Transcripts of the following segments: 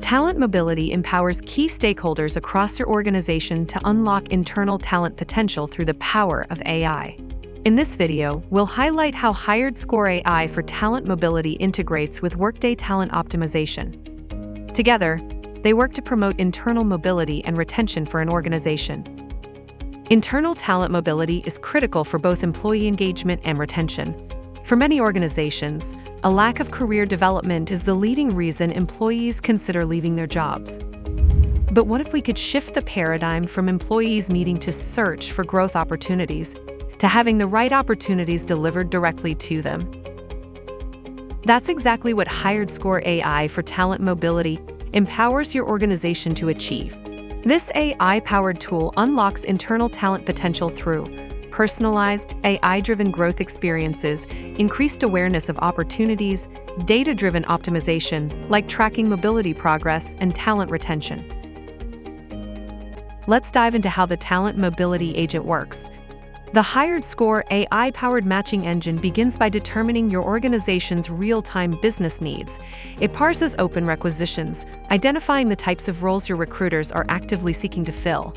Talent mobility empowers key stakeholders across your organization to unlock internal talent potential through the power of AI. In this video, we'll highlight how HiredScore AI for talent mobility integrates with Workday Talent Optimization. Together, they work to promote internal mobility and retention for an organization. Internal talent mobility is critical for both employee engagement and retention. For many organizations, a lack of career development is the leading reason employees consider leaving their jobs. But what if we could shift the paradigm from employees needing to search for growth opportunities to having the right opportunities delivered directly to them? That's exactly what HiredScore AI for talent mobility empowers your organization to achieve. This AI-powered tool unlocks internal talent potential through personalized, AI-driven growth experiences, increased awareness of opportunities, data-driven optimization, like tracking mobility progress and talent retention. Let's dive into how the talent mobility agent works. The HiredScore AI-powered matching engine begins by determining your organization's real-time business needs. It parses open requisitions, identifying the types of roles your recruiters are actively seeking to fill.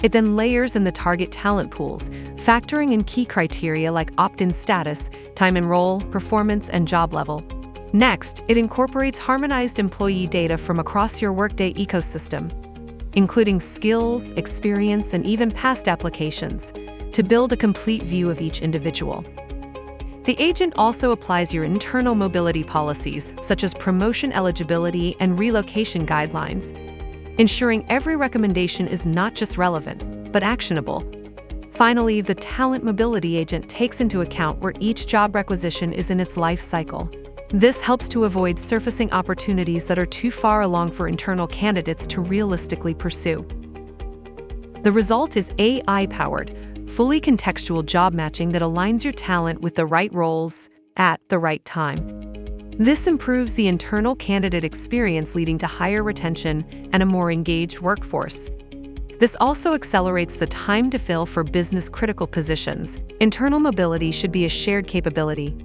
It then layers in the target talent pools, factoring in key criteria like opt-in status, time in role, performance, and job level. Next, it incorporates harmonized employee data from across your Workday ecosystem, including skills, experience, and even past applications, to build a complete view of each individual. The agent also applies your internal mobility policies, such as promotion eligibility and relocation guidelines, ensuring every recommendation is not just relevant, but actionable. Finally, the talent mobility agent takes into account where each job requisition is in its life cycle. This helps to avoid surfacing opportunities that are too far along for internal candidates to realistically pursue. The result is AI-powered, fully contextual job matching that aligns your talent with the right roles at the right time. This improves the internal candidate experience, leading to higher retention and a more engaged workforce. This also accelerates the time to fill for business-critical positions. Internal mobility should be a shared capability.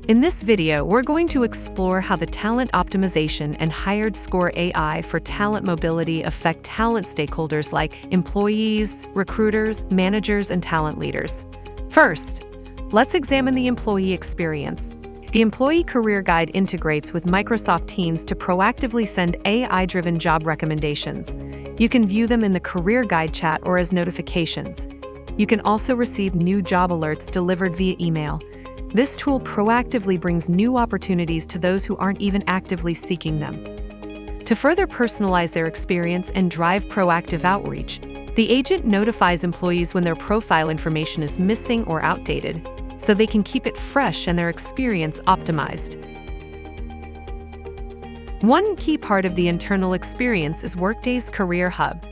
In this video, we're going to explore how the talent optimization and HiredScore AI for talent mobility affect talent stakeholders like employees, recruiters, managers, and talent leaders. First, let's examine the employee experience. The Employee Career Guide integrates with Microsoft Teams to proactively send AI-driven job recommendations. You can view them in the Career Guide chat or as notifications. You can also receive new job alerts delivered via email. This tool proactively brings new opportunities to those who aren't even actively seeking them. To further personalize their experience and drive proactive outreach, the agent notifies employees when their profile information is missing or outdated, so they can keep it fresh and their experience optimized. One key part of the internal experience is Workday's Career Hub,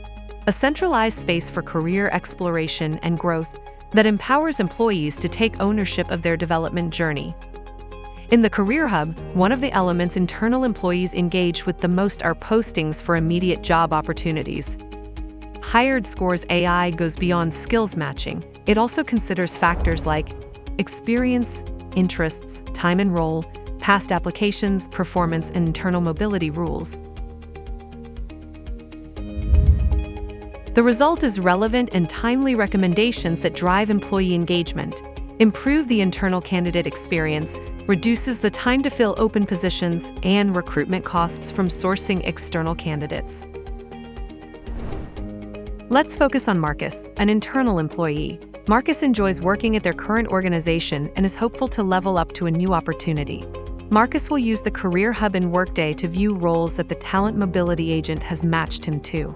a centralized space for career exploration and growth that empowers employees to take ownership of their development journey. In the Career Hub, one of the elements internal employees engage with the most are postings for immediate job opportunities. HiredScore's AI goes beyond skills matching. It also considers factors like experience, interests, time in role, past applications, performance, and internal mobility rules. The result is relevant and timely recommendations that drive employee engagement, improve the internal candidate experience, reduces the time to fill open positions, and recruitment costs from sourcing external candidates. Let's focus on Marcus, an internal employee. Marcus enjoys working at their current organization and is hopeful to level up to a new opportunity. Marcus will use the Career Hub in Workday to view roles that the talent mobility agent has matched him to.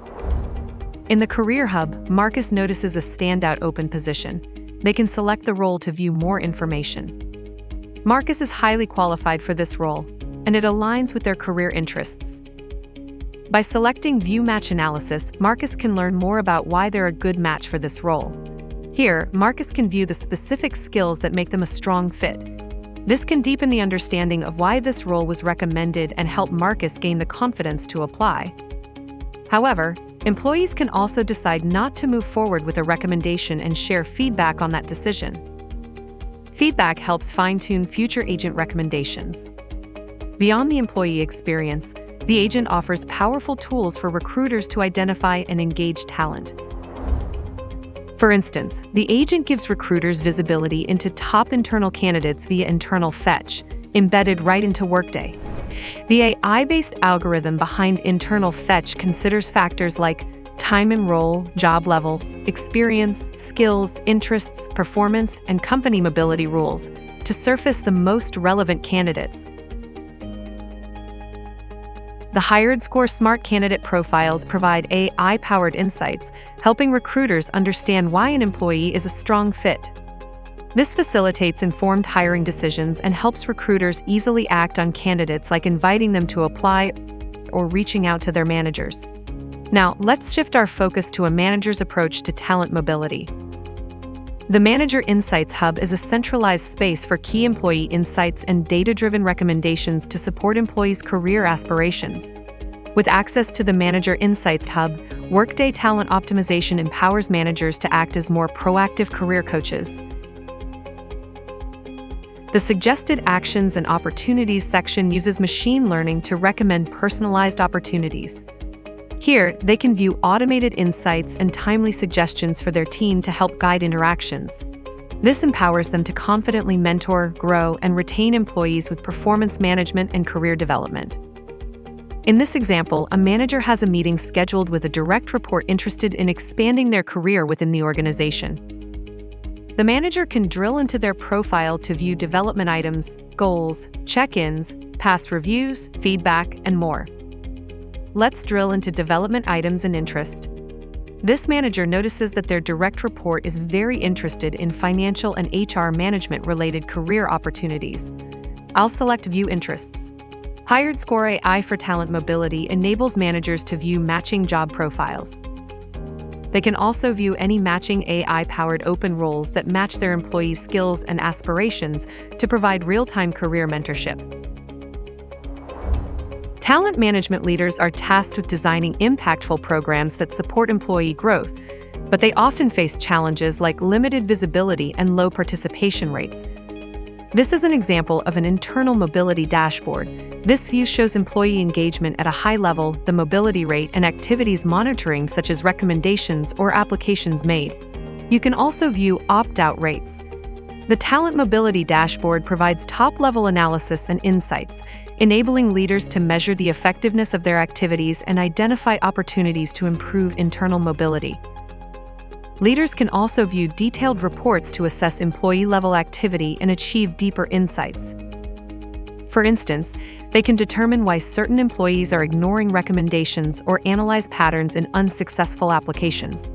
In the Career Hub, Marcus notices a standout open position. They can select the role to view more information. Marcus is highly qualified for this role, and it aligns with their career interests. By selecting View Match Analysis, Marcus can learn more about why they're a good match for this role. Here, Marcus can view the specific skills that make them a strong fit. This can deepen the understanding of why this role was recommended and help Marcus gain the confidence to apply. However, employees can also decide not to move forward with a recommendation and share feedback on that decision. Feedback helps fine-tune future agent recommendations. Beyond the employee experience, The agent offers powerful tools for recruiters to identify and engage talent. For instance, the agent gives recruiters visibility into top internal candidates via internal fetch, embedded right into Workday. The AI-based algorithm behind internal fetch considers factors like time and role, job level, experience, skills, interests, performance, and company mobility rules to surface the most relevant candidates. The HiredScore Smart Candidate Profiles provide AI-powered insights, helping recruiters understand why an employee is a strong fit. This facilitates informed hiring decisions and helps recruiters easily act on candidates, like inviting them to apply or reaching out to their managers. Now, let's shift our focus to a manager's approach to talent mobility. The Manager Insights Hub is a centralized space for key employee insights and data-driven recommendations to support employees' career aspirations. With access to the Manager Insights Hub, Workday Talent Optimization empowers managers to act as more proactive career coaches. The Suggested Actions and Opportunities section uses machine learning to recommend personalized opportunities. Here, they can view automated insights and timely suggestions for their team to help guide interactions. This empowers them to confidently mentor, grow, and retain employees with performance management and career development. In this example, a manager has a meeting scheduled with a direct report interested in expanding their career within the organization. The manager can drill into their profile to view development items, goals, check-ins, past reviews, feedback, and more. Let's drill into development items and interest. This manager notices that their direct report is very interested in financial and HR management-related career opportunities. I'll select View Interests. HiredScore AI for Talent Mobility enables managers to view matching job profiles. They can also view any matching AI-powered open roles that match their employees' skills and aspirations to provide real-time career mentorship. Talent management leaders are tasked with designing impactful programs that support employee growth, but they often face challenges like limited visibility and low participation rates. This is an example of an internal mobility dashboard. This view shows employee engagement at a high level, the mobility rate, and activities monitoring such as recommendations or applications made. You can also view opt-out rates. The Talent Mobility Dashboard provides top-level analysis and insights, enabling leaders to measure the effectiveness of their activities and identify opportunities to improve internal mobility. Leaders can also view detailed reports to assess employee-level activity and achieve deeper insights. For instance, they can determine why certain employees are ignoring recommendations or analyze patterns in unsuccessful applications.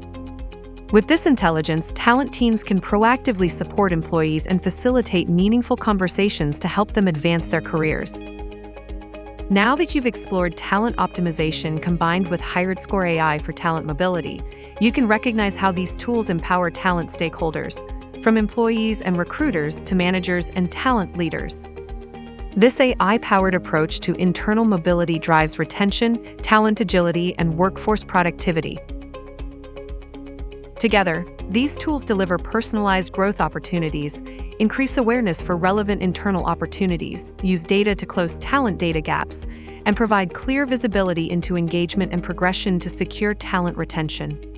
With this intelligence, talent teams can proactively support employees and facilitate meaningful conversations to help them advance their careers. Now that you've explored talent optimization combined with HiredScore AI for talent mobility, you can recognize how these tools empower talent stakeholders, from employees and recruiters to managers and talent leaders. This AI-powered approach to internal mobility drives retention, talent agility, and workforce productivity. Together, these tools deliver personalized growth opportunities, increase awareness for relevant internal opportunities, use data to close talent data gaps, and provide clear visibility into engagement and progression to secure talent retention.